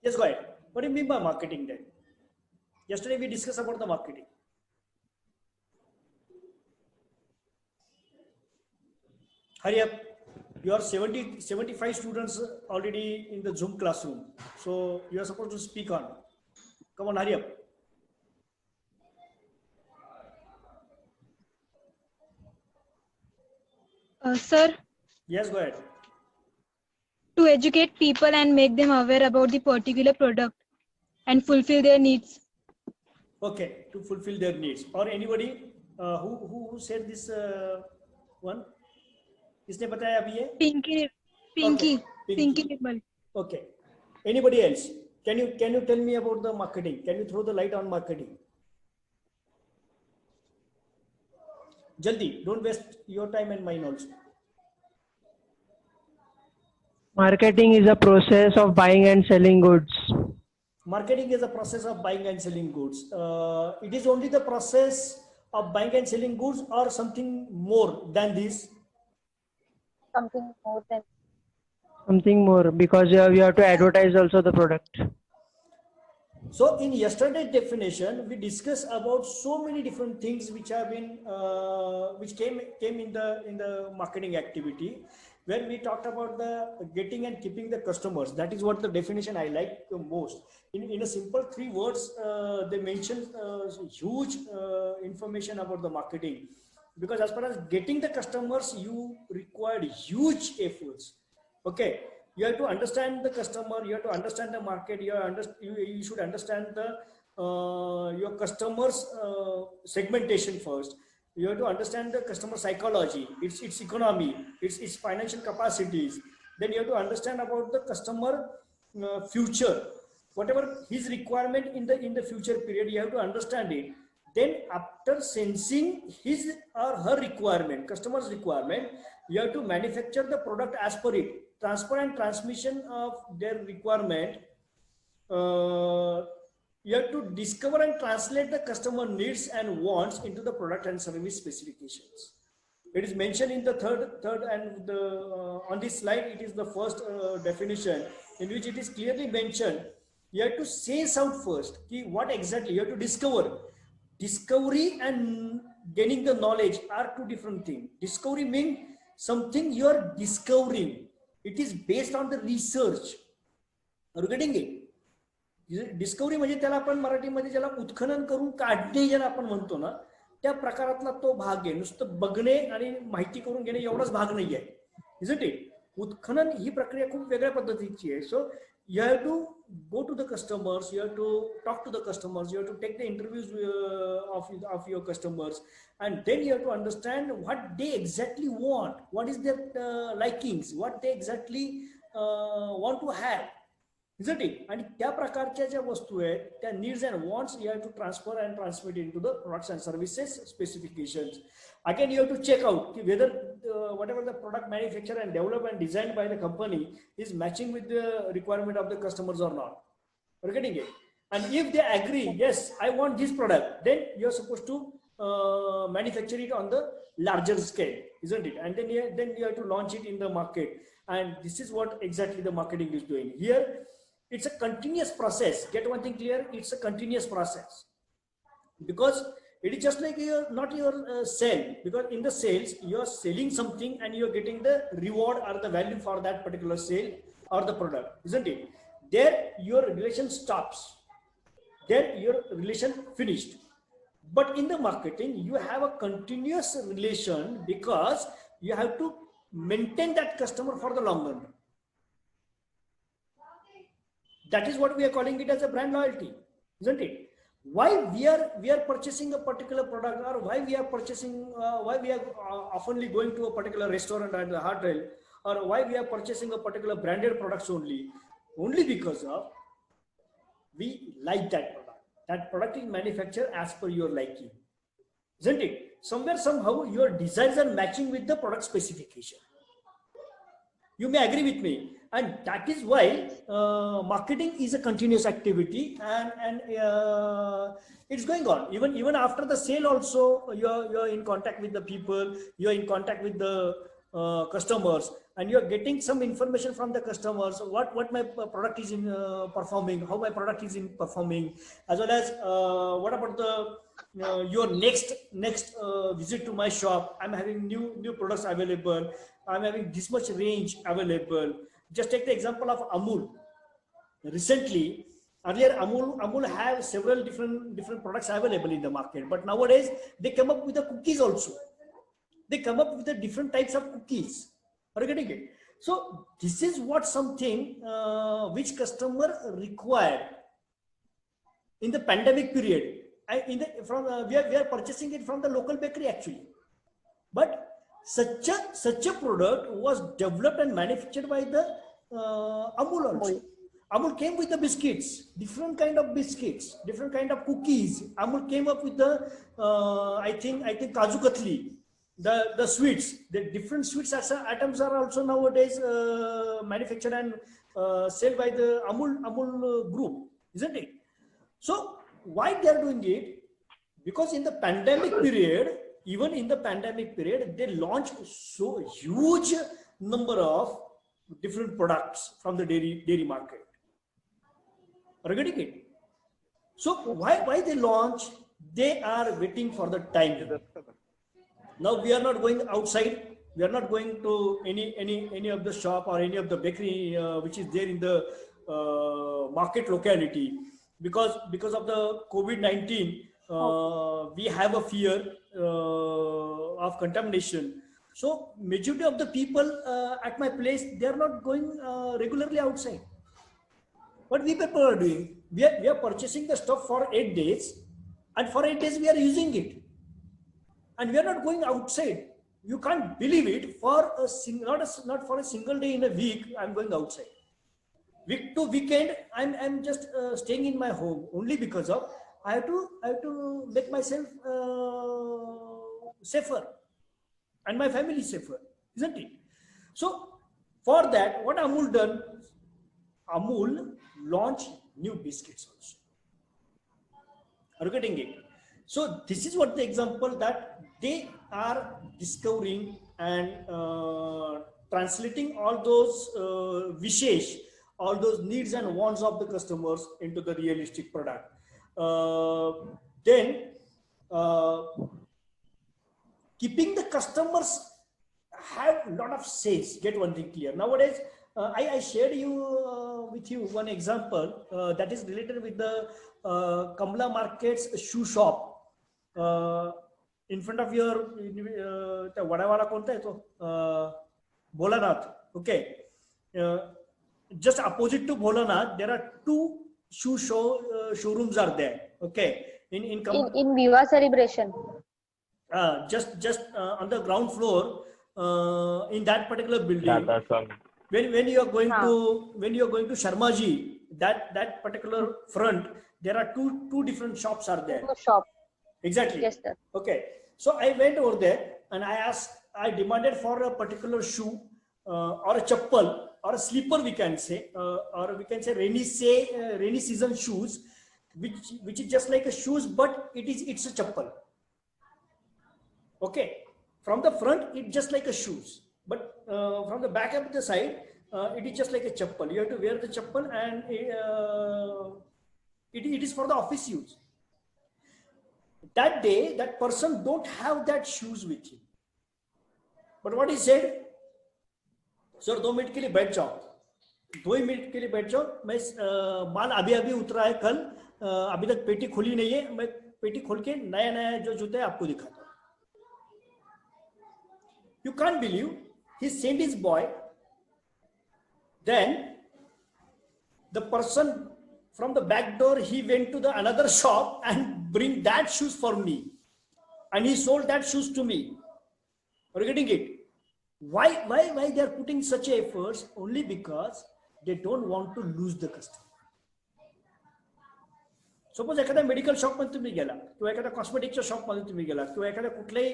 Yes, go ahead. What do you mean by marketing then? Yesterday we discussed about the marketing. Hurry up. You are 75 students already in the Zoom classroom. So you are supposed to speak on. Come on, hurry up. Sir, Yes, go ahead. to educate people and make them aware about the particular product and fulfill their needs. Okay, to fulfill their needs. Or anybody who said this one? किसने बताया अभी ये? Pinky, Okay, Pinky Pinky. Nirmal. Okay. Anybody else? Can you tell me about the marketing? Can you throw the light on marketing? Jaldi, don't waste your time and mine also. Marketing is a process of buying and selling goods. Marketing is a process of buying and selling goods. It is only the process of buying and selling goods or something more than this? Something more than. Something more, because we have to advertise also the product. So in yesterday's definition, we discussed about so many different things which have been, which came in the marketing activity. When we talked about the getting and keeping the customers, that is what the definition I like the most. In a simple 3 words, they mentioned huge information about the marketing, because as far as getting the customers, you required huge efforts. Okay, you have to understand the customer, you have to understand the market, you should understand the your customers segmentation first. You have to understand the customer psychology, its economy, its financial capacities. Then you have to understand about the customer future, whatever his requirement in the future period, you have to understand it. Then after sensing his or her requirement, customer's requirement, you have to manufacture the product as per it. Transfer and transmission of their requirement, you have to discover and translate the customer needs and wants into the product and service specifications. It is mentioned in the third and the on this slide, it is the first definition in which it is clearly mentioned. You have to sense out first what exactly you have to discover. Discovery and gaining the knowledge are two different things. Discovery means something you are discovering. It is based on the research. Are you getting it? Discovery म्हणजे त्याला आपण मराठीमध्ये ज्याला उत्खनन करून काढणे ज्याला आपण म्हणतो ना, त्या प्रकारातला तो भाग आहे. नुसतं बघणे आणि माहिती करून घेणे एवढाच भाग नाही आहे. Isn't it? उत्खनन ही प्रक्रिया खूप वेगळ्या पद्धतीची आहे. सो you have to go to the customers, you have to talk to the customers, you have to take the interviews of your customers, and then you have to understand what they exactly want, what is their likings, what they exactly want to have, isn't it? And त्या प्रकारच्या ज्या वस्तू आहेत त्या needs and wants you have to transfer and transmit into the products and services specifications. Again, you have to check out whether whatever the product manufactured and developed and designed by the company is matching with the requirement of the customers or not. You're getting it? And if they agree, yes, I want this product, then you're supposed to manufacture it on the larger scale, isn't it? And then you have to launch it in the market. And this is what exactly the marketing is doing here. It's a continuous process. Get one thing clear, it's a continuous process, because it is just like not your sale, because in the sales you're selling something and you're getting the reward or the value for that particular sale or the product, isn't it? There your relation stops, there your relation finished. But in the marketing you have a continuous relation, because you have to maintain that customer for the long run. That is what we are calling it as a brand loyalty, isn't it? Why we are purchasing a particular product, or why we are purchasing, why we are oftenly going to a particular restaurant and a hotel, or why we are purchasing a particular branded products only because of we like that product. That product is manufactured as per your liking, isn't it? Somewhere somehow your desires are matching with the product specification. You may agree with me, and that is why marketing is a continuous activity, and it's going on even after the sale. Also, you're in contact with the people, you're in contact with the customers, and you're getting some information from the customers, what my product is in performing, how my product is in performing, as well as what about the your next visit to my shop. I'm having new products available, I'm having this much range available. Just take the example of Amul. Recently, earlier Amul have several different products available in the market, but nowadays they come up with the cookies also. They come up with the different types of cookies. Are you getting it? So this is what something which customer required in the pandemic period. We are purchasing it from the local bakery actually, but such a product was developed and manufactured by the Amul also. Amul came with the biscuits, different kind of biscuits, different kind of cookies. Amul came up with the I think Kaju Katli, the sweets. The different sweets items are also nowadays manufactured and sold by the Amul group, isn't it? So why they are doing it? Because in the pandemic period, even in the pandemic period, they launched so huge number of different products from the dairy market. Are you getting it? So why they launch? They are waiting for the time. Now we are not going outside. We are not going to any of the shop or any of the bakery which is there in the market locality, because of the COVID-19. We have a fear of contamination. So majority of the people at my place, they are not going regularly outside. What we people are doing, we are purchasing the stuff for 8 days, and for 8 days we are using it, and we are not going outside. You can't believe it. For not for a single day in a week, I'm going outside. Week to weekend, I'm just staying in my home, only because of I have to make myself safer and my family safer, isn't it? So for that, what Amul done? Amul launched new biscuits also. Are you getting it? So this is what the example that they are discovering and translating all those wishes, all those needs and wants of the customers into the realistic product. Then keeping the customers have a lot of sales. Get one thing clear. Nowadays, I shared with you one example that is related with the Kamla Market's shoe shop. In front of your Vadawala konta hai to Bholanath. Okay. Just opposite to Bholanath, there are two shoe showrooms are there. Okay. In Viva Celebration. Just on the ground floor, in that particular building. When you are going to Sharmaji, that particular front, there are two different shops are there. Shop. Exactly. Yes, sir. Okay. So I went over there and I demanded for a particular shoe or a chappal or a slipper, we can say, or we can say rainy season shoes, which is just like a shoes, but it's a chappal. Okay. From the front, it's just like a shoes, but from the back of the side, it is just like a chappal. You have to wear the chappal, and it is for the office use. That day, that person don't have that shoes with him. But what he said, sir, 2 minute के लिए बैठ जाओ, 2 minute के लिए बैठ जाओ, मैं माल अभी उतरा है कल, अभी तक पेटी खुली नहीं है, मैं पेटी खोल के नया जो जूते हैं आपको दिखाता हूँ. You can't believe, he sent his boy. Then the person from the back door, he went to the another shop and bring that shoes for me, and he sold that shoes to me. Are you getting it? Why they are putting such efforts? Only because they don't want to lose the customer. Suppose एखाद्या medical shop मध्ये तुम्ही गेला, किंवा एखाद्या कॉस्मेटिकच्या shop मध्ये तुम्ही गेला, किंवा एखाद्या कुठल्याही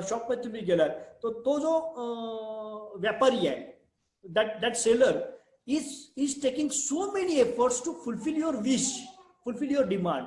शॉप मध्ये तुम्ही गेला, तो जो व्यापारी आहे, that seller is taking so many efforts to fulfill your wish, fulfill your demand.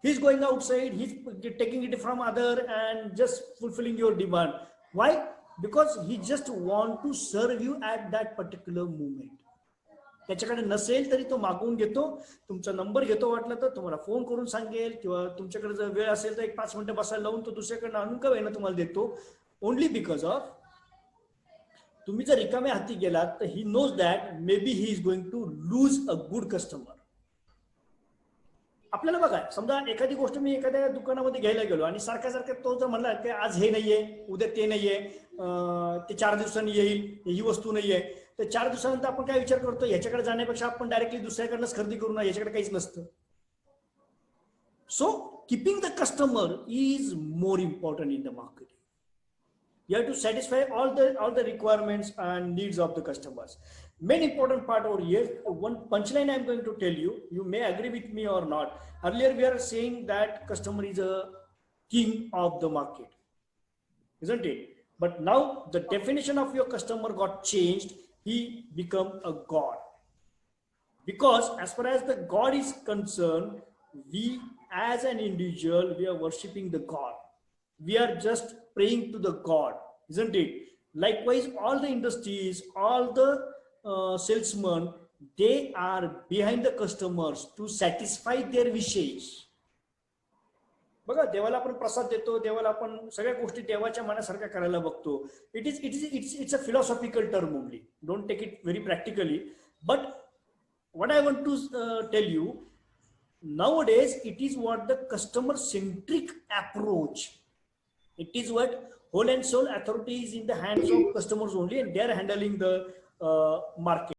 He's going outside, he's taking it from other and just fulfilling your demand. Why? Because he just want to serve you at that particular moment. त्याच्याकडे नसेल तरी तो मागवून घेतो, तुमचा number घेतो, वाटलं तर तुम्हाला फोन करून सांगेल, किंवा तुमच्याकडे जर वेळ असेल तर 1-5 मिनिटं बसायला लावून तो दुसऱ्याकडनं आणून का वेळेनं तुम्हाला देतो. ओनली बिकॉज ऑफ तुम्ही जर रिकाम्या हाती गेलात तर he knows that maybe he is going to lose a good customer. आपल्याला बघा, समजा एखादी गोष्ट मी एखाद्या दुकानामध्ये घ्यायला गेलो आणि सारख्या तो जर म्हणला की आज हे नाहीये, उद्या ते नाहीये, ते 4 दिवसांनी येईल, ही वस्तू नाहीये, तर 4 दिवसानंतर आपण काय विचार करतो, ह्याच्याकडे जाण्यापेक्षा आपण डायरेक्टली दुसऱ्याकडनंच खरेदी करू ना, याच्याकडे काहीच नसतं. So keeping the customer is more important in the market. You have to satisfy all the requirements and needs of the customers. Main important part over here, one punchline I'm going to tell you, you may agree with me or not. Earlier we are saying that customer is a king of the market, isn't it? But now the definition of your customer got changed. He become a god. Because as far as the God is concerned, we as an individual, we are worshipping the God. We are just praying to the God, isn't it? Likewise, all the industries, all the salesmen, they are behind the customers to satisfy their wishes. बघा, देवाला आपण प्रसाद देतो, देवाला आपण सगळ्या गोष्टी देवाच्या मनासारख्या करायला बघतो. It's a philosophical term only. Don't take it very practically. But what I want to tell you, nowadays it is what the customer centric approach. It is what whole and soul authority is in the hands of customers only, and they are handling the market.